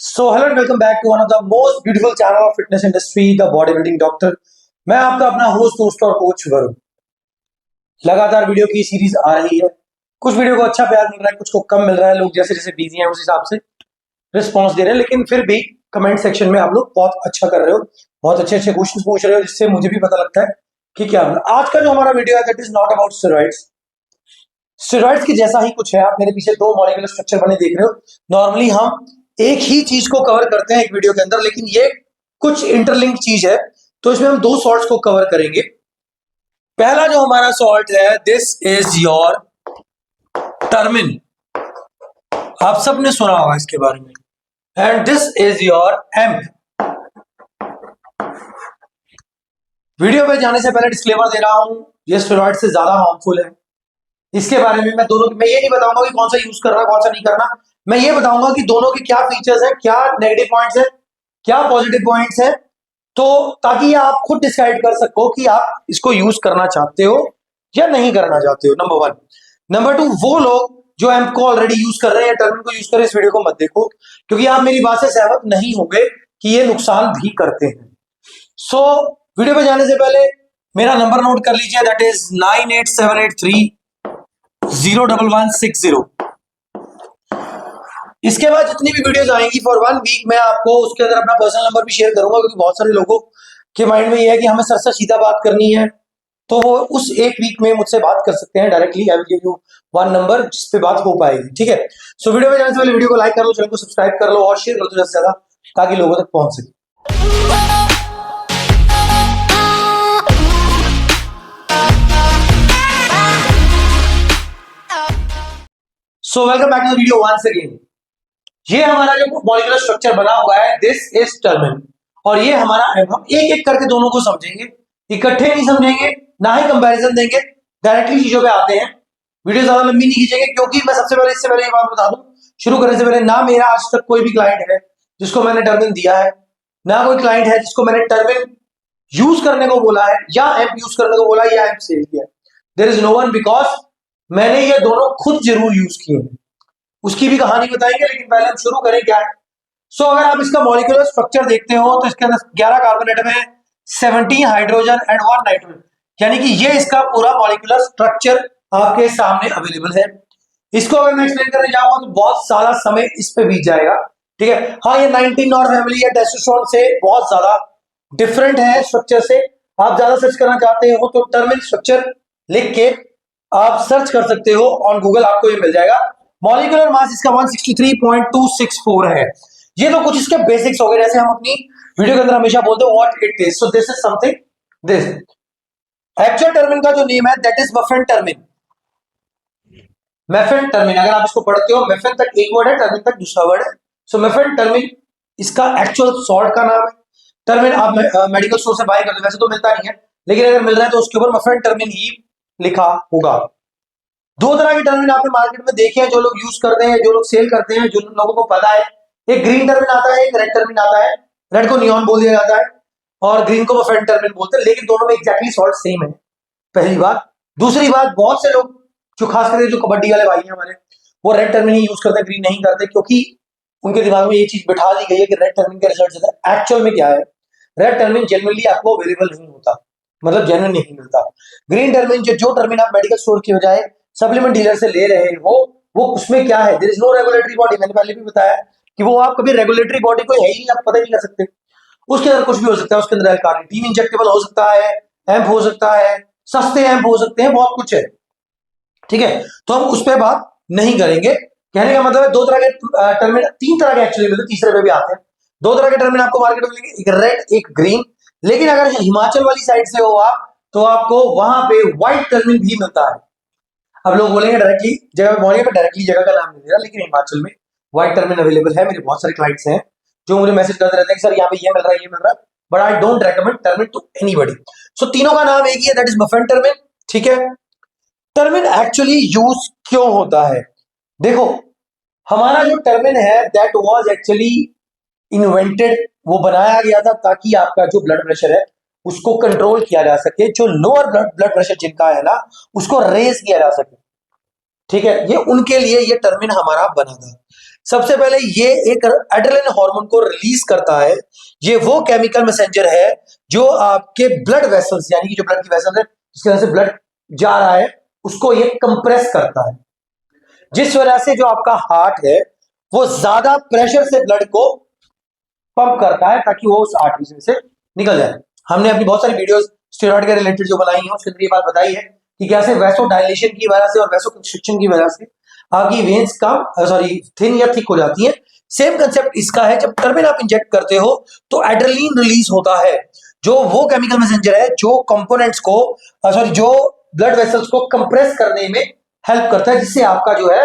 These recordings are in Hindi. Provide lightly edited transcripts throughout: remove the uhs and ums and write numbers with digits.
Hello and welcome back to one of the most beautiful channel of fitness industry, the body building doctor. मैं आपका अपना होस्ट दोस्त और कोच वरुण। लगातार वीडियो की सीरीज आ रही है। कुछ वीडियो को अच्छा प्यार मिल रहा है, कुछ को कम मिल रहा है। लोग जैसे जैसे बिजी हैं उस हिसाब से रिस्पॉन्स दे रहे हैं, लेकिन फिर भी कमेंट सेक्शन में आप लोग बहुत अच्छा कर रहे हो, बहुत अच्छे अच्छे क्वेश्चन पूछ रहे हो, जिससे मुझे भी पता लगता है कि क्या आज का जो हमारा वीडियो है that is not about steroids. Steroids की जैसा ही कुछ है। आप मेरे पीछे दो मॉलिक्यूलर स्ट्रक्चर बने देख रहे हो। नॉर्मली हम एक ही चीज को कवर करते हैं एक वीडियो के अंदर, लेकिन ये कुछ इंटरलिंक चीज है, तो इसमें हम दो सॉल्ट्स को कवर करेंगे। पहला जो हमारा सॉल्ट है, दिस इज योर टर्मिन। आप सबने सुना होगा इसके बारे में। And this is your amp. Video पे जाने से पहले डिस्क्लेमर दे रहा हूं, ये स्टेरॉइड से ज्यादा हार्मफुल है। इसके बारे में मैं ये नहीं बताऊंगा कि कौन सा यूज करना कौन सा नहीं करना। मैं ये बताऊंगा कि दोनों के क्या फीचर्स है, क्या नेगेटिव पॉइंट्स है, क्या पॉजिटिव पॉइंट्स है, तो ताकि आप खुद डिसाइड कर सको कि आप इसको यूज करना चाहते हो या नहीं करना चाहते हो। Number one. नंबर टू, वो लोग जो एम्प को ऑलरेडी यूज कर रहे हैं, टर्मिन को यूज कर रहे हैं, इस वीडियो को मत देखो, क्योंकि आप मेरी बात से सहमत नहीं होंगे कि ये नुकसान भी करते हैं। सो वीडियो पे जाने से पहले मेरा नंबर नोट कर लीजिए, दैट इज 9878301160। इसके बाद जितनी भी वीडियोस आएंगी फॉर 1 वीक मैं आपको उसके अंदर अपना पर्सनल नंबर भी शेयर करूंगा, क्योंकि बहुत सारे लोगों के माइंड में ये है कि हमें सर से सीधा बात करनी है, तो वो उस एक वीक में मुझसे बात कर सकते हैं directly. I will give you 1 number जिस पे बात हो पाएगी, ठीक है। सो वीडियो में जाने से पहले वीडियो को लाइक कर लो, चैनल को सब्सक्राइब कर लो और शेयर कर दो ज्यादा से ज्यादा, ताकि लोगों तक पहुंच सके। So welcome back to the video once again. ये हमारा जो मॉलिक्यूलर स्ट्रक्चर बना हुआ है, दिस इज टर्मिन, और ये हमारा हम एक एक करके दोनों को समझेंगे, इकट्ठे नहीं समझेंगे, ना ही कंपैरिजन देंगे, डायरेक्टली चीजों पे आते हैं। वीडियो ज्यादा लंबी नहीं खींचेंगे, क्योंकि मैं इससे पहले ये बात बता दूं, शुरू करने से पहले, ना मेरा आज तक कोई भी क्लाइंट है जिसको मैंने टर्मिन दिया है, ना कोई क्लाइंट है जिसको मैंने टर्मिन यूज करने को बोला है या एम्प यूज करने को बोला या एम्प सेल किया। There is no one, because मैंने ये दोनों खुद जरूर यूज किए हैं। उसकी भी कहानी बताएंगे, लेकिन पहले हम शुरू करें क्या है। सो अगर आप इसका मॉलिक्यूलर स्ट्रक्चर देखते हो तो इसके अंदर 11 कार्बन एटम है, 17 हाइड्रोजन एंड 1 नाइट्रोजन, यानी कि ये इसका पूरा मॉलिक्यूलर स्ट्रक्चर आपके सामने अवेलेबल है। इसको अगर मैं एक्सप्लेन करने जाऊंगा तो बहुत सारा समय इस पे बीत जाएगा, ठीक है। हाँ, ये 19 नॉर फैमिली या टेस्टोस्टेरोन से बहुत ज्यादा डिफरेंट है स्ट्रक्चर से। आप ज्यादा सर्च करना चाहते हो तो टर्मिन स्ट्रक्चर लिख के आप सर्च कर सकते हो ऑन गूगल, आपको ये मिल जाएगा। मॉलिक्यूलर मास इसका 163.264 है। ये तो कुछ इसके बेसिक्स हो गए, जैसे हम अपनी वीडियो के अंदर हमेशा बोलते हैं what it is. So this is something, this actual Termin का जो नेम है that is mephentermine. Mephentermine, अगर आप इसको पढ़ते हो, मेफिन तक एक वर्ड है, टर्मिन तक दूसरा वर्ड है। सो मेफिन टर्मिन इसका एक्चुअल सॉल्ट का नाम है। टर्मिन आप मेडिकल स्टोर से बाय करते हो, वैसे तो मिलता नहीं है, लेकिन अगर मिल रहा है तो उसके ऊपर मफिन टर्मिन ही लिखा होगा। दो तरह के टर्मिन आपने मार्केट में देखे हैं, जो लोग यूज करते हैं, जो लोग सेल करते हैं, जो लोगों को पता है। एक ग्रीन टर्मिन आता है, एक रेड टर्मिन आता है। रेड को नियॉन बोल दिया जाता है और ग्रीन को मफिन टर्मिन बोलते हैं, लेकिन दोनों में एग्जैक्टली सॉल्ट सेम है, पहली बात। दूसरी बात, बहुत से लोग जो खास करके जो कबड्डी वाले भाई हैं हमारे, वो रेड टर्मिन ही यूज करते हैं, ग्रीन नहीं करते, क्योंकि उनके दिमाग में ये चीज बिठा दी गई है कि रेड टर्मिन के रिजल्ट ज्यादा है। एक्चुअल में क्या है, रेड टर्मिन जनरली आपको अवेलेबल नहीं होता, मतलब जेन्युइन नहीं मिलता। ग्रीन टर्मिन, जो टर्मिन आप मेडिकल स्टोर की बजाय सप्लीमेंट डीलर से ले रहे हो, वो उसमें क्या है, there is no regulatory body. मैंने पहले भी बताया कि वो आप कभी रेगुलेटरी बॉडी कोई है ही नहीं, आप पता ही नहीं कर सकते। उसके अंदर कुछ भी हो सकता है, उसके अंदर कार्निटीन इंजेक्टेबल हो सकता है, एम्प हो सकता है, सस्ते एम्प हो सकते हैं, बहुत कुछ है, ठीक है। तो हम उस पर बात नहीं करेंगे। कहने का मतलब है दो तरह के टर्मिन, 3 तरह के एक्चुअली मिलते हैं, तीसरे पे भी आते हैं। 2 तरह के टर्मिन आपको मार्केट में मिलेंगे, एक रेड एक ग्रीन। लेकिन अगर हिमाचल वाली साइड से हो आप, तो आपको वहां पे व्हाइट टर्मिन भी मिलता है। अब लोग बोलेंगे डायरेक्टली जगह बोलेंगे, पर डायरेक्टली जगह का नाम नहीं दे रहा, लेकिन हिमाचल में व्हाइट टर्मिन अवेलेबल है। मेरे बहुत सारे क्लाइंट्स हैं जो मुझे मैसेज करते रहते हैं कि सर यहाँ पे ये मिल रहा है, ये मिल रहा है, but I don't recommend Termin to anybody. So तीनों का नाम एक ही है, दैट इज मफिन टर्मिन, ठीक है। टर्मिन एक्चुअली यूज क्यों होता है, देखो, हमारा जो टर्मिन है दैट वाज एक्चुअली इन्वेंटेड, वो बनाया गया था ताकि आपका जो ब्लड प्रेशर है उसको कंट्रोल किया जा सके, जो लोअर ब्लड प्रेशर जिनका है ना, उसको रेज किया जा सके, ठीक है। ये उनके लिए ये टर्मिन हमारा बना था। सबसे पहले ये एक एड्रेनलिन हार्मोन को रिलीज करता है। ये वो केमिकल मैसेंजर है जो आपके ब्लड वेसल्स, यानी कि जो ब्लड की वेसल्स है जिसकी वजह से ब्लड जा रहा है, उसको ये कंप्रेस करता है, जिस वजह से जो आपका हार्ट है वो ज्यादा प्रेशर से ब्लड को पंप करता है ताकि वो उस आर्टरी से निकल जाए। हमने अपनी बहुत सारी वीडियोस स्टेरॉइड के रिलेटेड जो बनाई है उसके अंदर ये बात बताई है कि कैसे वैसो डायलेशन की वजह से और वैसो कंस्ट्रिक्शन की वजह से आपकी वेन्स कम थिन या थिक हो जाती है। सेम कंसेप्ट इसका है, जब टर्मिन आप इंजेक्ट करते हो तो एड्रेनलिन रिलीज होता है, जो वो केमिकल मैसेंजर है जो कंपोनेंट्स को जो ब्लड वेसल्स को कंप्रेस करने में हेल्प करता है, जिससे आपका जो है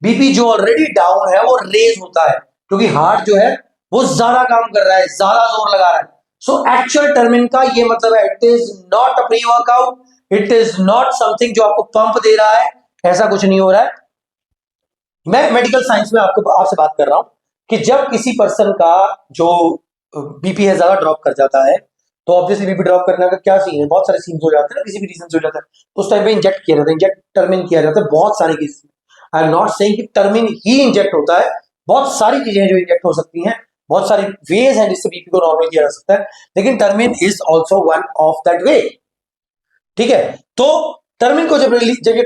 बीपी जो ऑलरेडी डाउन है वो रेज होता है, क्योंकि हार्ट जो है वो ज्यादा काम कर रहा है, ज्यादा जोर लगा रहा है। सो एक्चुअल टर्मिन का ये मतलब है, it is not a pre workout, it is not something जो आपको पंप दे रहा है, ऐसा कुछ नहीं हो रहा है। मैं मेडिकल साइंस में आपसे बात कर रहा हूं कि जब किसी पर्सन का जो बीपी है ज्यादा ड्रॉप कर जाता है, तो ऑब्वियसली बीपी ड्रॉप करने का क्या सीन है, बहुत सारे सीन्स हो जाते हैं, किसी भी रीजन से हो जाता है, तो उस टाइम पे इंजेक्ट किया जाता है, इंजेक्ट टर्मिन किया जाता है बहुत सारे केसेस में। आई एम नॉट सेइंग कि टर्मिन ही इंजेक्ट होता है, बहुत सारी चीजें जो इंजेक्ट हो सकती हैं, बहुत सारे वेज हैं जिससे बीपी को नॉर्मल किया जा सकता है, लेकिन Termin is also one of that way. ठीक है, तो टर्मिन को जब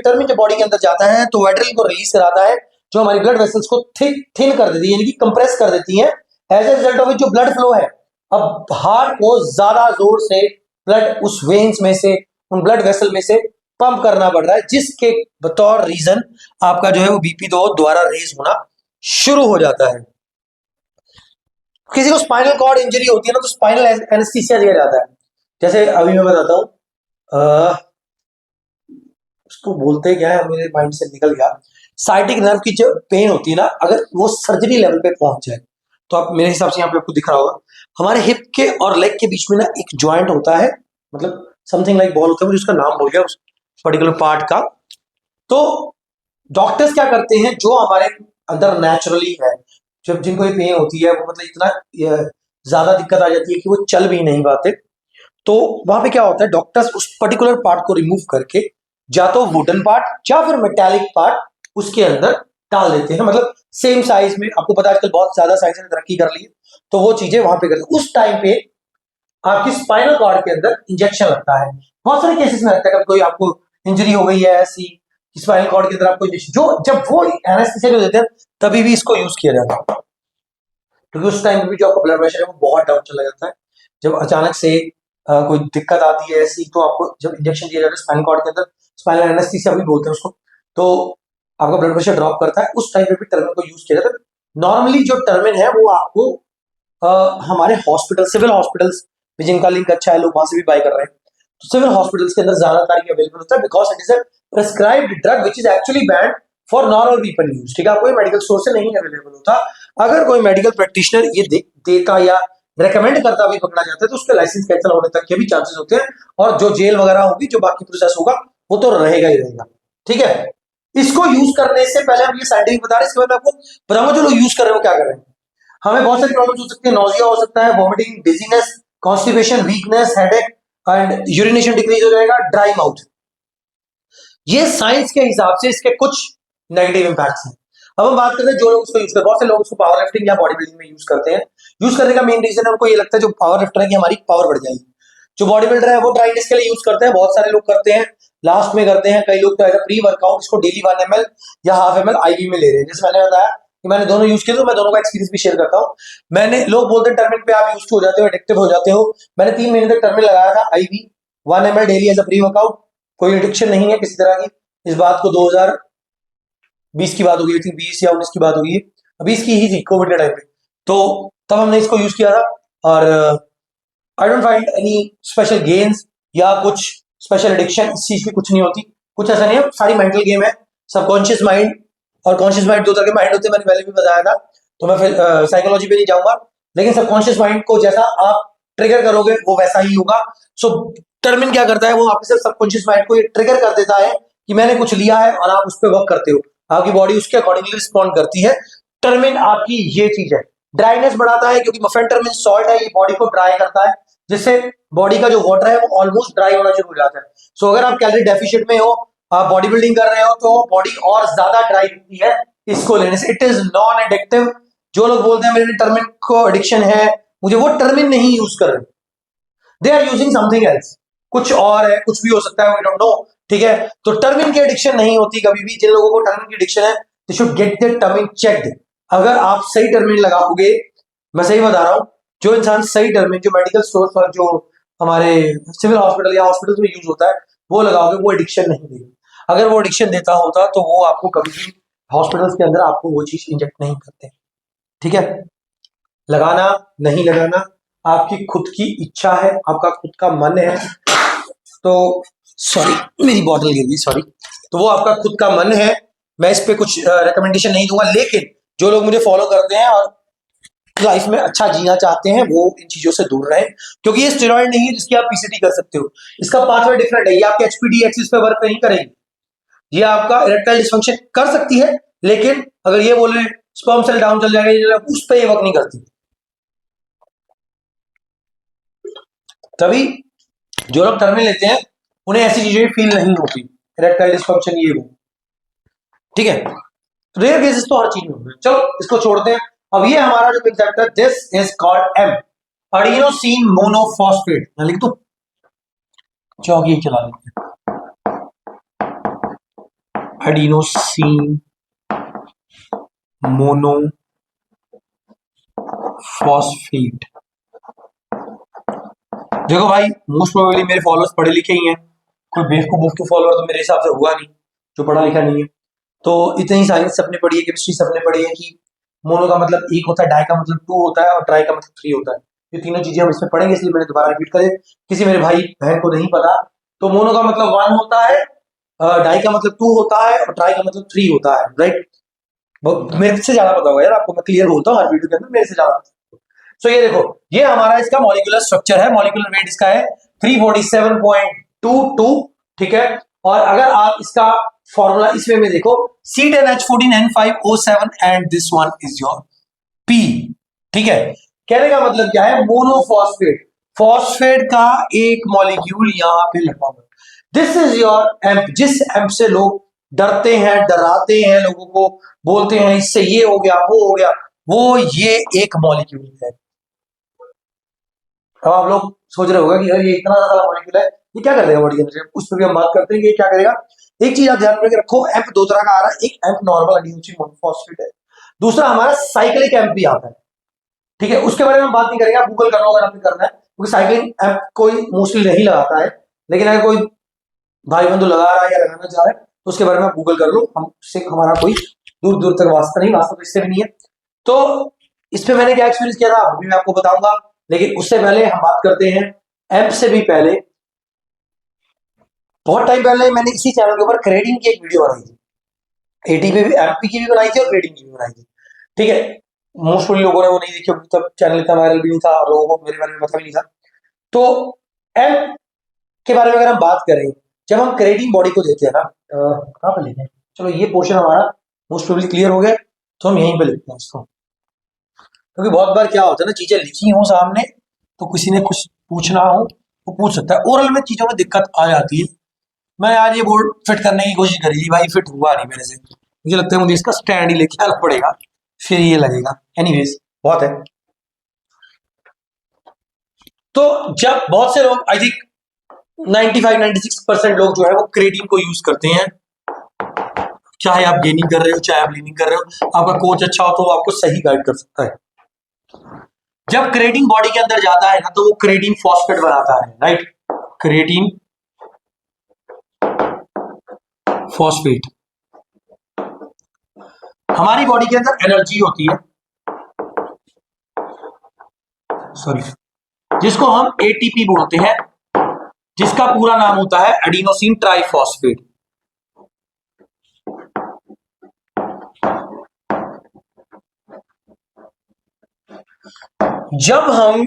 टर्मिन जब बॉडी के अंदर जाता है तो एड्रेनलिन को रिलीज कराता है, जो हमारी ब्लड वेसल्स को थिन कर देती है, यानी कि कंप्रेस कर देती है। एज ए रिजल्ट ऑफ जो ब्लड फ्लो है, अब हार्ट को ज्यादा जोर से ब्लड उस वेन्स में से, उन ब्लड वेसल में से पंप करना पड़ रहा है, जिसके बतौर रीजन आपका जो है वो बीपी तो दोबारा रेज होना शुरू हो जाता है। किसी को स्पाइनल कॉर्ड इंजरी होती है ना, तो स्पाइनल एनेस्थीसिया दिया जाता है। जैसे अभी मैं बताता हूं, उसको बोलते क्या है, मेरे माइंड से निकल गया। साइटिक नर्व की जो पेन होती है ना, अगर वो सर्जरी लेवल पे पहुंच जाए, तो आप मेरे हिसाब से यहाँ पे आपको दिख रहा होगा, हमारे हिप के और लेग के बीच में ना एक ज्वाइंट होता है, मतलब समथिंग लाइक बॉल होता है, मुझे उसका नाम भूल गया उस पर्टिकुलर पार्ट का। तो डॉक्टर्स क्या करते हैं, जो हमारे अंदर नेचुरली है, जब जिनको ये पेन होती है, वो मतलब इतना ज्यादा दिक्कत आ जाती है कि वो चल भी नहीं पाते, तो वहां पे क्या होता है, डॉक्टर्स उस पर्टिकुलर पार्ट को रिमूव करके या तो वुडन पार्ट या फिर मेटालिक पार्ट उसके अंदर डाल देते हैं। मतलब सेम साइज में, आपको पता है आजकल बहुत ज्यादा साइज ने तरक्की कर ली है, तो वो चीजें वहां पे करते हैं। उस टाइम पे आपकी स्पाइनल कॉर्ड के अंदर इंजेक्शन लगता है, बहुत सारे केसेस में लगता है। कभी कोई आपको इंजरी हो गई है ऐसी स्पाइनल कॉर्ड के अंदर, आपको इंजेक्शन, जो जब वो एनेस्थीसिया देते हैं तभी भी इसको यूज किया जाता है, क्योंकि उस टाइम पे भी जो आपका ब्लड प्रेशर है वो बहुत डाउन चला जाता है। जब अचानक से कोई दिक्कत आती है ऐसी, तो आपको जब इंजेक्शन दिया जाता है स्पाइनल कॉर्ड के अंदर, स्पाइनल एनेस्थीसिया भी बोलते हैं उसको, तो आपका ब्लड प्रेशर ड्रॉप करता है, उस टाइम पे भी टर्मिन को यूज किया जाता है। नॉर्मली जो टर्मिन है वो आपको हमारे हॉस्पिटल, सिविल हॉस्पिटल्स में जिनका लिंक अच्छा है, लोग वहां से भी बाय कर रहे हैं, तो सिविल हॉस्पिटल्स के अंदर ज्यादातर ये अवेलेबल होता है, because it is a prescribed drug which is actually band for normal people use. ठीक है, कोई मेडिकल स्टोर से नहीं अवेलेबल होता। अगर कोई मेडिकल प्रैक्टिशनर ये देता या रेकमेंड करता भी पकड़ा जाता है, तो उसके लाइसेंस कैंसिल होने तक के भी चांसेस होते हैं, और जो जेल वगैरह होगी, जो बाकी प्रोसेस होगा, वो तो रहेगा ही रहेगा। ठीक है, इसको यूज करने से पहले हम ये साइंटिफिक बता रहे हैं, इसके बाद मैं आपको बताऊंगा जो लोग यूज कर रहे हो क्या कर रहे हैं। हमें बहुत सारी प्रॉब्लम्स हो सकती है, नोजिया हो सकता है, vomiting, dizziness, constipation, weakness, headache and urination decrease हो जाएगा, ड्राई माउथ। ये साइंस के हिसाब से इसके कुछ नेगेटिव इंपैक्ट्स हैं। अब हम बात करते हैं जो लोग उसको यूज करते हैं, बहुत से लोग उसको पावर लिफ्टिंग या बॉडी बिल्डिंग में यूज करते हैं। यूज करने का मेन रीजन है, उनको ये लगता है जो पावर लिफ्टर है कि हमारी पावर बढ़ जाएगी। जो बॉडी बिल्डर है वो ड्राइनेस के लिए यूज करते हैं, बहुत सारे लोग करते हैं, लास्ट में करते हैं। कई लोग तो एज प्री वर्कआउट इसको डेली 1 ml या हाफ ml आईवी में ले रहे हैं। जैसे मैंने बताया कि मैंने दोनों यूज किए, तो मैं दोनों का एक्सपीरियंस भी शेयर करता हूँ। मैंने, लोग बोलते हैं टर्मिन पे आप यूज हो जाते हो, एडिक्टिव हो जाते हो। मैंने 3 महीने तक टर्मिन लगाया था, IV 1 ml daily as a pre workout. कोई एडिक्शन नहीं है किसी तरह की। इस बात को 2020 की बात होगी, 20 या 19 की बात होगी, 20 की ही थी, कोविड के टाइम पे, तो तब हमने इसको यूज किया था। और I don't find any special gains या कुछ स्पेशल एडिक्शन इस चीज की कुछ नहीं होती, कुछ ऐसा नहीं है, सारी मेंटल गेम है। सबकॉन्शियस माइंड और कॉन्शियस माइंड दो तरह के माइंड होते हैं, मैंने पहले भी बताया था, तो मैं फिर साइकोलॉजी पे नहीं जाऊंगा। लेकिन सबकॉन्शियस माइंड को जैसा आप ट्रिगर करोगे वो वैसा ही होगा। सो टर्मिन क्या करता है, वो आपके सबकॉन्शियस माइंड को ये ट्रिगर कर देता है कि मैंने कुछ लिया है, और आप उस पर वर्क करते हो, आपकी बॉडी उसके अकॉर्डिंगली रिस्पॉन्ड करती है। टर्मिन आपकी ये चीज है। ड्राइनेस बढ़ाता है, क्योंकि मेफेंटरमिन सॉल्ट है, ये बॉडी को ड्राई करता है, जिससे बॉडी का जो वाटर है वो ऑलमोस्ट ड्राई होना शुरू हो जाता है। सो अगर आप कैलोरी डेफिशिएंट में हो, आप बॉडी बिल्डिंग कर रहे हो, तो बॉडी और ज्यादा ड्राई दिखती है, इसको लेने से। It is non addictive. जो लोग बोलते हैं मेरे टर्मिन को एडिक्शन है, मुझे वो टर्मिन नहीं यूज कर रहे, they are using something else, कुछ और है, कुछ भी हो सकता है, वी डोंट नो। ठीक है, तो टर्मिन की एडिक्शन नहीं होती कभी भी। जिन लोगों को टर्मिन की एडिक्शन है, they should get their Termin checked. अगर आप सही टर्मिन लगाओगे, मैं सही बता रहा हूं, जो इंसान सही टर्मिन, जो मेडिकल स्टोर पर, जो हमारे सिविल हॉस्पिटल या हॉस्पिटल में यूज होता है, वो लगाओगे, वो एडिक्शन नहीं देगा। अगर वो एडिक्शन देता होता तो वो आपको कभी भी हॉस्पिटल्स के अंदर आपको वो चीज इंजेक्ट नहीं करते। ठीक है, लगाना नहीं लगाना आपकी खुद की इच्छा है, आपका खुद का मन है। तो सॉरी, मेरी बॉटल गिर गई, सॉरी। तो वो आपका खुद का मन है, मैं इस पे कुछ रिकमेंडेशन नहीं दूंगा। लेकिन जो लोग मुझे फॉलो करते हैं और लाइफ में अच्छा जीना चाहते हैं, वो इन चीजों से दूर रहें, क्योंकि ये स्टेरॉइड नहीं है जिसकी आप पीसीटी कर सकते हो। इसका पाथवे डिफरेंट है। ये आपके एचपीडी एक्सिस पे वर्क नहीं करेगी। ये आपका इरेक्टाइल डिस्फंक्शन कर सकती है, लेकिन अगर ये बोले स्पर्म सेल डाउन चल जाएगा, उस पर ये वर्क नहीं करती। तभी जो लोग टर्मिन लेते हैं उन्हें ऐसी चीजें फील नहीं होती, इरेक्टाइल डिस्फंक्शन ये वो। ठीक है, रेयर केसेस तो हर चीज में होते हैं। चलो इसको छोड़ते हैं। अब ये हमारा जो कंसेप्ट है, this is called AMP, adenosine monophosphate. मैं लिख दूं, चौकी चला लेते हैं, एडिनोसिन मोनोफॉस्फेट। देखो भाई, मोस्ट प्रोबेबली मेरे फॉलोअर्स पढ़े लिखे ही हैं, कोई बेवकूफ के फॉलोअर तो मेरे हिसाब से हुआ नहीं जो पढ़ा लिखा नहीं है। तो इतनी साइंस सबने पढ़ी है, केमिस्ट्री सबने पढ़ी है कि मोनो का मतलब एक होता है, डाई का मतलब 2 होता है, और ट्राई का मतलब 3 होता है। ये तीनों चीजें हम इसमें पढ़ेंगे, इसलिए मैंने दोबारा रिपीट करे, किसी मेरे भाई बहन को नहीं पता। तो मोनो का मतलब 1 होता है, डाई का मतलब 2 होता है, और ट्राई का मतलब 3 होता है। राइट, मेरे से ज्यादा पता होगा यार आपको, मैं क्लियर बोलता हूँ हर वीडियो के अंदर, मेरे से ज्यादा। सो ये देखो, ये हमारा इसका मॉलिक्यूलर स्ट्रक्चर है। मॉलिक्यूलर वेट इसका है 347.22। ठीक है, और अगर आप इसका फॉर्मूला इस वे में देखो, C10H14N5O7 and this one is your P। ठीक है, कहने का मतलब क्या है, मोनोफॉस्फेट, फॉस्फेट का एक मॉलिक्यूल यहां पे लगा हुआ। This is your amp. जिस एम्प से लोग डरते हैं, डराते हैं, लोगों को बोलते हैं इससे ये हो गया वो हो गया, वो ये एक मॉलिक्यूल है। अब आप लोग सोच रहे होगा कि यार ये इतना ज्यादा मॉलिक्यूल है, ये क्या कर देगा बॉडी के अंदर, उस पर भी हम बात करते हैं कि ये क्या करेगा। एक चीज आप ध्यान में रखो, एम्प 2 तरह का आ रहा है। एक एम्प नॉर्मल एडिनोसिन मोनोफॉस्फेट है, दूसरा हमारा साइक्लिक एम्प भी आता है। ठीक है, उसके बारे में हम बात नहीं करेंगे, आप गूगल कर लो अगर आपने करना है, क्योंकि साइक्लिक एम्प कोई मोस्टली नहीं लगाता है। लेकिन अगर कोई भाई बंधु लगा रहा है या लगाना चाह रहा है तो उसके बारे में आप गूगल कर लो, हमसे हमारा कोई दूर दूर तक वास्ता नहीं, वास्ता तो इससे भी नहीं है। तो इस पे मैंने क्या एक्सपीरियंस किया था अभी मैं आपको बताऊंगा, लेकिन उससे पहले हम बात करते हैं एम्प से भी पहले। बहुत टाइम पहले मैंने इसी चैनल के ऊपर क्रेडिंग की एक वीडियो बनाई थी, एटीपी भी, एमपी की भी बनाई थी और क्रेडिंग की भी बनाई थी। ठीक है, मोस्टली लोगों ने वो नहीं देखी, तब चैनल इतना वायरल भी नहीं था और लोगों को मेरे बारे में पता भी नहीं था। तो एम्प के बारे में अगर हम बात करें, जब हम क्रेडिंग बॉडी को देते हैं ना, कहाँ पे लेते हैं, चलो ये पोर्शन हमारा मोस्ट प्रोबेबली क्लियर हो गया, तो हम यहीं पे लिखते हैं इसको। क्योंकि बहुत बार क्या होता है ना, चीजें लिखी हो सामने तो किसी ने कुछ पूछना हो वो पूछ सकता है, ओरल में चीजों में दिक्कत आ जाती है। मैं यार ये बोर्ड फिट करने की कोशिश करी थी भाई, फिट हुआ नहीं मेरे से। मुझे लगता है मुझे इसका स्टैंड ही लेके आना पड़ेगा, फिर ये लगेगा। एनीवेज, बहुत है। तो जब बहुत से लोग, आई थिंक 95-96% लोग जो है वो क्रेटिन को यूज करते हैं, चाहे आप गेनिंग कर रहे हो चाहे आप लीनिंग कर रहे हो, आपका कोच अच्छा हो तो वो आपको सही गाइड कर सकता है। जब क्रेटिन बॉडी के अंदर जाता है ना तो वो क्रेटिन फॉस्फेट बनाता है। Right, creatine phosphate. हमारी बॉडी के अंदर एनर्जी होती है, सॉरी, जिसको हम एटीपी बोलते हैं, जिसका पूरा नाम होता है एडिनोसिन ट्राइफॉस्फेट। जब हम,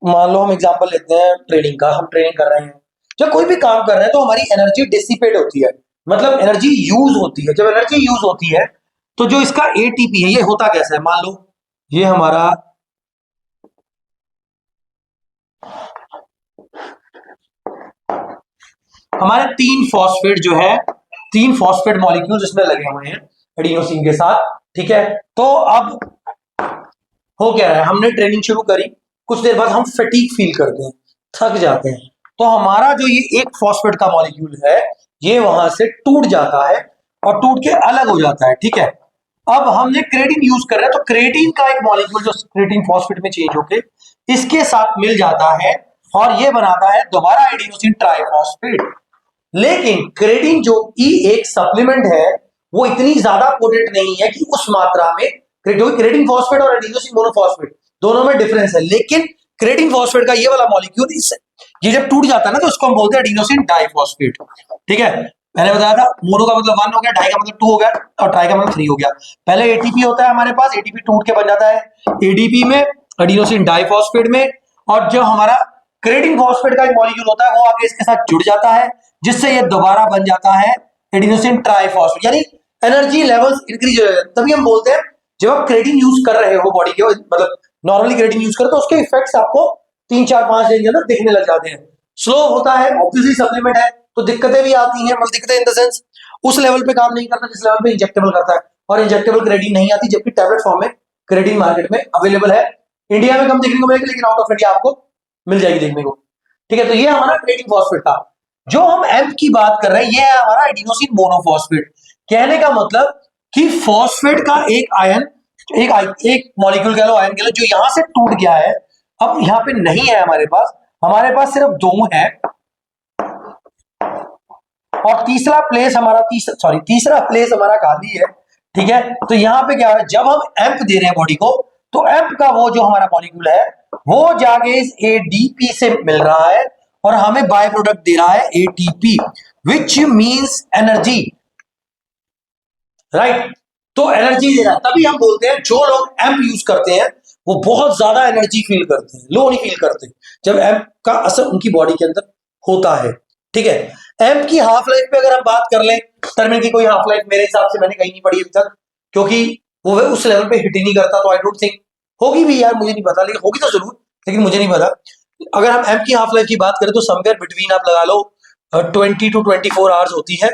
मान लो हम एग्जांपल लेते हैं ट्रेनिंग का, हम ट्रेनिंग कर रहे हैं, जब कोई भी काम कर रहे हैं तो हमारी एनर्जी डिसिपेट होती है, मतलब एनर्जी यूज होती है। जब एनर्जी यूज होती है तो जो इसका एटीपी है, ये होता कैसा है, मान लो ये हमारा हमारे 3 फॉस्फेट जो है, 3 फॉस्फेट मॉलिक्यूल इसमें लगे हुए हैं, एडिनोसिन के साथ। ठीक है, तो अब हो क्या है, हमने ट्रेनिंग शुरू करी, कुछ देर बाद हम फटीग फील करते हैं, थक जाते हैं, तो हमारा जो ये एक फॉस्फेट का मॉलिक्यूल है ये वहां से टूट जाता है और टूट के अलग हो जाता है। ठीक है, अब हमने क्रेटिन यूज कर रहे हैं, तो क्रेटिन का एक मॉलिक्यूल जो क्रेटिन फॉस्फेट में चेंज होके इसके साथ मिल जाता है और ये बनाता है दोबारा एडिनोसिन ट्राइफॉस्फेट। लेकिन क्रेटिन जो कि एक सप्लीमेंट है वो इतनी ज्यादा पोटेंट नहीं है कि उस मात्रा में, क्रेटिन फॉस्फेट और एडिनोसिन मोनोफॉस्फेट दोनों में डिफरेंस है, लेकिन क्रेटिन फॉस्फेट का ये वाला मॉलिक्यूल ये जब टूट जाता है ना तो उसको हम बोलते हैं एडिनोसिन डाइफॉस्फेट। ठीक है, मैंने बताया था मोनो का मतलब 1 हो गया, डाई का मतलब 2 हो गया और ट्राई का मतलब 3 हो गया। पहले एटीपी होता है हमारे पास, एटीपी टूट के बन जाता है एडीपी में, एडिनोसिन डाइफॉस्फेट में, और जो हमारा क्रेटिन फॉस्फेट का एक मॉलिक्यूल होता है वो आगे इसके साथ जुड़ जाता है जिससे ये दोबारा बन जाता है एडिनोसिन ट्राइफॉस्फेट, यानी एनर्जी लेवल्स इंक्रीज हो जाते हैं। तभी हम बोलते हैं जब आप क्रेटिन यूज कर रहे हो बॉडी के, मतलब नॉर्मली क्रेटिन यूज करो तो उसके इफेक्ट्स आपको 3-4-5 दिन के अंदर दिखने लग जाते हैं। स्लो होता है, ऑब्वियसली सप्लीमेंट है तो दिक्कतें भी आती हैं, मतलब दिक्कतें इन द सेंस उस लेवल पे काम नहीं करता जिस लेवल पे इंजेक्टेबल करता है, और इंजेक्टेबल क्रेटिन नहीं आती, जबकि टैबलेट फॉर्म में क्रेटिन मार्केट में अवेलेबल है। इंडिया में कम देखने को मिलेगी लेकिन आउट ऑफ इंडिया आपको मिल जाएगी देखने को। ठीक है, तो ये हमारा क्रेटिन फॉस्फेट था। जो हम एम्प की बात कर रहे हैं ये है हमारा एडिनोसिन मोनोफॉस्फेट। कहने का मतलब कि फॉस्फेट का एक आयन, एक मॉलिक्यूल कह लो, आयन कह लो, जो यहां से टूट गया है अब यहां पे नहीं है हमारे पास सिर्फ 2 है, और तीसरा प्लेस हमारा खाली है। ठीक है, तो यहां पे क्या है, जब हम एम्प दे रहे हैं बॉडी को तो एम्प का वो जो हमारा मॉलिक्यूल है वो जाके इस एडीपी से मिल रहा है और हमें बाय प्रोडक्ट दे रहा है ATP, which means energy, right. तो एनर्जी दे रहा है, तभी हम बोलते हैं जो लोग एम्प यूज करते हैं वो बहुत ज्यादा एनर्जी फील करते हैं, लो नहीं फील करते जब एम्प का असर उनकी बॉडी के अंदर होता है। ठीक है, एम्प की हाफ लाइफ पे अगर हम बात कर लें, टर्मिनल की कोई हाफ लाइफ मेरे हिसाब से मैंने कहीं नहीं पढ़ी अभी तक, क्योंकि वो उस लेवल पे हिट ही नहीं करता, तो आई डोंट थिंक होगी भी यार, मुझे नहीं पता, लेकिन होगी तो जरूर, लेकिन मुझे नहीं पता। अगर हम एम्प की हाफ लाइफ की बात करें तो समवेयर बिटवीन आप लगा लो 20 to 24 आवर्स होती है।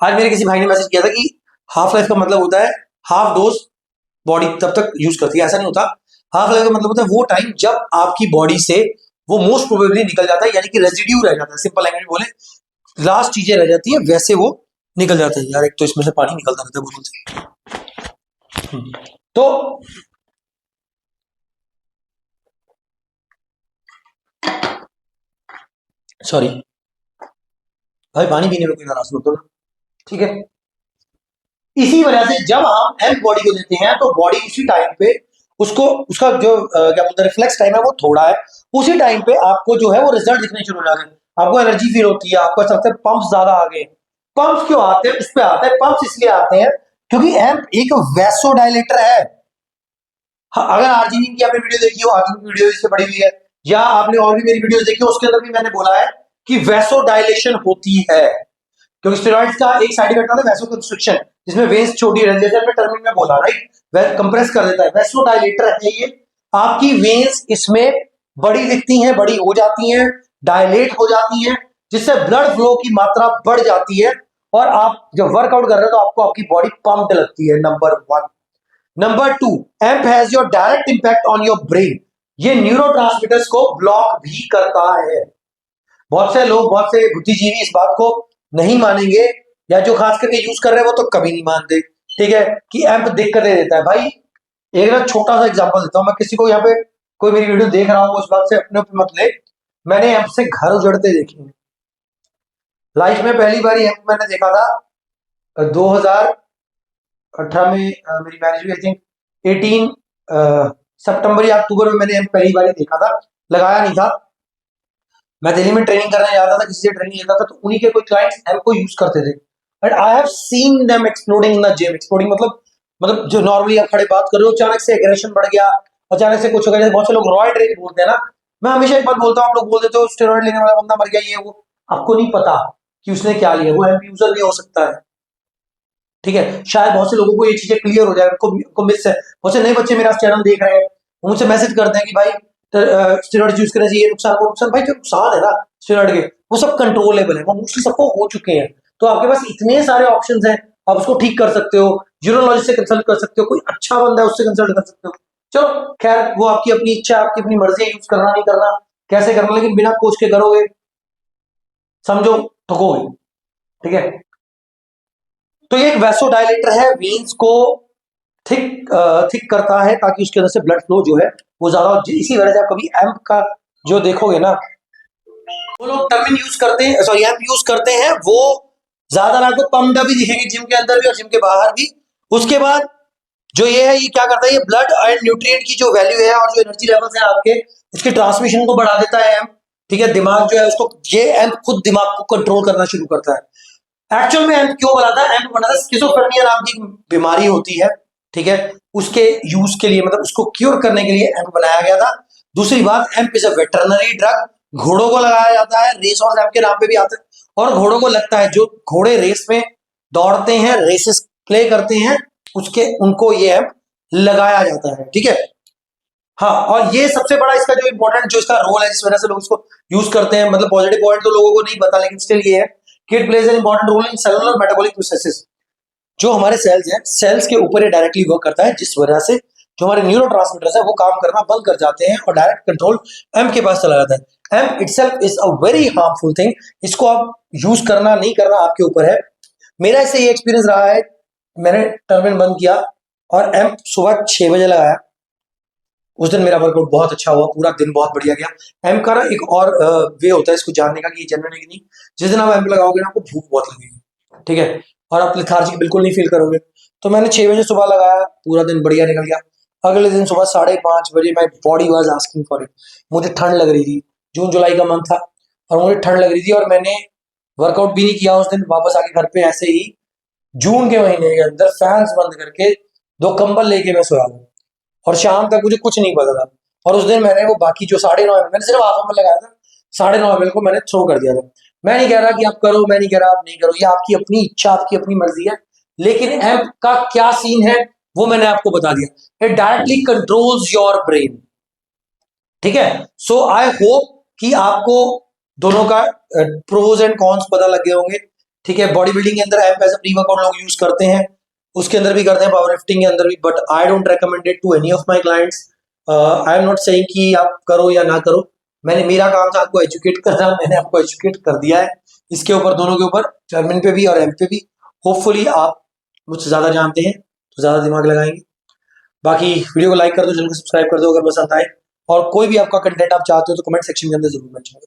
आज मेरे किसी भाई ने मैसेज किया था कि हाफ लाइफ का मतलब होता है हाफ डोज बॉडी तब तक यूज करती है, ऐसा नहीं होता। हाफ लाइफ का मतलब होता है वो टाइम जब आपकी बॉडी से वो मोस्ट प्रोबेबली निकल जाता है, यानी कि रेजिड्यू रह जाता है, सिंपल लैंग्वेज बोले लास्ट चीजें रह जाती है, वैसे वो निकल जाता है। यार एक तो इसमें से पानी निकलता रहता है बोतल से। तो सॉरी भाई, पानी पीने में कोई नाराज मत होना, ठीक है। इसी वजह से जब हम एम्प बॉडी को देते हैं तो बॉडी उसी टाइम पे उसको, उसका जो क्या बोलते हैं रिफ्लेक्स टाइम है वो थोड़ा है, उसी टाइम पे आपको जो है वो रिजल्ट दिखने शुरू हो जाते हैं, आपको एनर्जी फील होती है, आपको सबसे पंप्स ज्यादा आ गए। पंप्स क्यों आते हैं, उस पे आते हैं पंप्स, इसलिए आते हैं क्योंकि एम्प एक वैसोडाइलेटर है। अगर आरजीबी की आपने वीडियो देखी हो, आरजीबी की वीडियो इससे बड़ी हुई है, या आपने और भी मेरी वीडियोस देखी हो, उसके अंदर भी मैंने बोला है कि वैसोडाइलेशन होती है, क्योंकि स्टेरॉइड्स का एक साइड इफेक्ट होता है वैसोकंस्ट्रिक्शन, जिसमें वेन्स छोटी रहती है, जैसे हमने टर्मिनल में बोला, राइट, कंप्रेस कर देता है, वैसोडाइलेटर है ये। आपकी वेन्स इसमें बड़ी दिखती हैं, बड़ी हो जाती हैं, डायलेट हो जाती हैं, जिससे ब्लड फ्लो की मात्रा बढ़ जाती है, और आप जब वर्कआउट कर रहे हो तो आपको आपकी बॉडी पंप्ड लगती है, number 1। Number 2, amp has your direct impact on your brain, ये न्यूरोट्रांसमीटर्स को ब्लॉक भी करता है। बहुत से लोग, बहुत से बुद्धिजीवी इस बात को नहीं मानेंगे, या जो खास करके यूज कर रहे हैं वो तो कभी नहीं मानते, ठीक है, कि एम्प दिक्कतें देता है। भाई एक ना छोटा सा एग्जांपल देता हूं, मैं किसी को यहाँ पे कोई मेरी वीडियो देख रहा हूँ उस बात से अपने ऊपर मत ले, मैंने एम्प से घर उजड़ते देखे हैं लाइफ में। पहली बार एम्प मैंने देखा था 2018 में, मेरी मैरिज हुई, आई थिंक 18 सितंबर या अक्टूबर में मैंने एम्प पहली बार देखा था, लगाया नहीं था। मैं दिल्ली में ट्रेनिंग करने जाता था, किसी से ट्रेनिंग लेता था, तो उन्हीं के कोई क्लाइंट्स एम्प को यूज करते थे, and I have seen them exploding in the gym. Exploding मतलब जो नॉर्मली आप खड़े बात कर रहे हो, अचानक से एग्रेशन बढ़ गया, अचानक से कुछ हो गया, जैसे बहुत से लोग रॉयड रेज बोलते हैं ना। मैं हमेशा एक बात बोलता हूँ, आप लोग बोल देते हो स्टेरॉइड लेने वाला बंदा मर गया, ये वो, आपको नहीं पता कि उसने क्या लिया, वो एम्प यूजर भी हो सकता है, ठीक है। शायद बहुत से लोगों को ये चीजें क्लियर हो जाए, उनको मिस है। बहुत से नए बच्चे मेरा चैनल देख रहे हैं, वो मुझसे मैसेज करते हैं कि भाई स्टेरॉइड यूज करना चाहिए, नुकसान, वो नुकसान, भाई जो नुकसान है ना स्टेरॉइड के वो सब कंट्रोलेबल है, वो मोस्टली सबको हो चुके हैं, तो आपके पास इतने सारे ऑप्शंस हैं, आप उसको ठीक कर सकते हो, यूरोलॉजिस्ट से कंसल्ट कर सकते हो, कोई अच्छा बंदा है उससे कंसल्ट कर सकते हो। चलो खैर वो आपकी अपनी इच्छा, आपकी अपनी मर्जी है, यूज करना नहीं करना, कैसे करना, लेकिन बिना कोच के करोगे समझो ठकोगे, ठीक है। तो ये एक वैसोडायलेटर है, वेन्स को थिक थिक करता है ताकि उसके अंदर से ब्लड फ्लो जो है वो ज्यादा हो। इसी वजह से आप कभी एम्प का जो देखोगे ना, वो लोग टर्मिन यूज करते हैं, सॉरी एम्प यूज करते हैं, वो ज्यादा आपको पंप भी दिखेंगे जिम के अंदर भी और जिम के बाहर भी। उसके बाद जो ये है, ये क्या करता है, ये ब्लड एंड न्यूट्रिएंट की जो वैल्यू है और जो एनर्जी लेवल्स है आपके, उसकी ट्रांसमिशन को बढ़ा देता है एम्प, ठीक है। दिमाग जो है उसको, ये एम्प खुद दिमाग को कंट्रोल करना शुरू करता है। एक्चुअल में एम्प क्यों बनाता है, एम्प बनाता है स्किज़ोफ्रेनिया नाम की बीमारी होती है, ठीक है, उसके यूज के लिए, मतलब उसको क्योर करने के लिए एम्प बनाया गया था। दूसरी बात, amp is a veterinary drug, घोड़ों को लगाया जाता है, रेस हॉर्स एम्प के नाम पे भी आता है, और घोड़ों को लगता है, जो घोड़े रेस में दौड़ते हैं, रेसेस प्ले करते हैं, उसके उनको ये एम्प लगाया जाता है, ठीक है। हाँ, और ये सबसे बड़ा इसका जो इंपॉर्टेंट जो इसका रोल है, जिस वजह से लोग इसको यूज करते हैं, मतलब पॉजिटिव पॉइंट तो लोगों को नहीं पता, लेकिन स्टिल ये है कि it plays an important role in cellular metabolic processes. जो हमारे सेल्स हैं, सेल्स के ऊपर ये डायरेक्टली वर्क करता है, जिस वजह से जो हमारे न्यूरोट्रांसमीटर्स है वो काम करना बंद कर जाते हैं और डायरेक्ट कंट्रोल एम के पास चला जाता है। AMP itself is a very harmful thing, इसको आप यूज करना नहीं करना आपके ऊपर है। मेरा इससे ये एक्सपीरियंस रहा है, मैंने टर्मिन बंद किया और एम सुबह 6 बजे लगाया, उस दिन मेरा वर्कआउट बहुत अच्छा हुआ, पूरा दिन बहुत बढ़िया गया। एम का ना एक और वे होता है इसको जानने का कि ये जनरल है कि नहीं। जिस दिन आप एम लगाओगे ना, आपको भूख बहुत लगेगी, ठीक है, और आप लेथार्जिक बिल्कुल नहीं फील करोगे। तो मैंने 6 बजे सुबह लगाया, पूरा दिन बढ़िया निकल गया। अगले दिन सुबह 5:30 बजे my body was asking for it, मुझे ठंड लग रही थी, जून जुलाई का मंथ था और मुझे ठंड लग रही थी, और मैंने वर्कआउट भी नहीं किया उस दिन। वापस आके घर पे ऐसे ही जून के महीने के अंदर फैंस बंद करके 2 कंबल लेके मैं सोया हूँ, और शाम तक मुझे कुछ नहीं पता था। और उस दिन मैंने वो बाकी जो 9:30 मैंने सिर्फ हाफ एम लगाया था, 9:30 को मैंने थ्रो कर दिया था। मैं नहीं कह रहा कि आप करो, मैं नहीं कह रहा आप नहीं करो, ये आपकी अपनी इच्छा, आपकी अपनी मर्जी है, लेकिन एम्प का क्या सीन है वो मैंने आपको बता दिया। It directly controls your brain, ठीक है। सो आई होप कि आपको दोनों का प्रोज एंड कॉन्स पता लग गए होंगे, ठीक है। बॉडी बिल्डिंग के अंदर amp as a pre workout लोग यूज करते हैं, उसके अंदर भी करते हैं, पावर लिफ्टिंग के अंदर भी, but I don't recommend it to any of my clients. I am not saying कि आप करो या ना करो, मैंने, मेरा काम था आपको एजुकेट करना, मैंने आपको एजुकेट कर दिया है इसके ऊपर, दोनों के ऊपर, टर्मिन पे भी और एम्प पे भी। होपफुली आप मुझसे ज्यादा जानते हैं तो ज्यादा दिमाग लगाएंगे। बाकी वीडियो को लाइक कर दो, चैनल को सब्सक्राइब कर दो अगर पसंद आए, और कोई भी आपका कंटेंट आप चाहते हो तो कमेंट सेक्शन के अंदर जरूर मेंशन करो।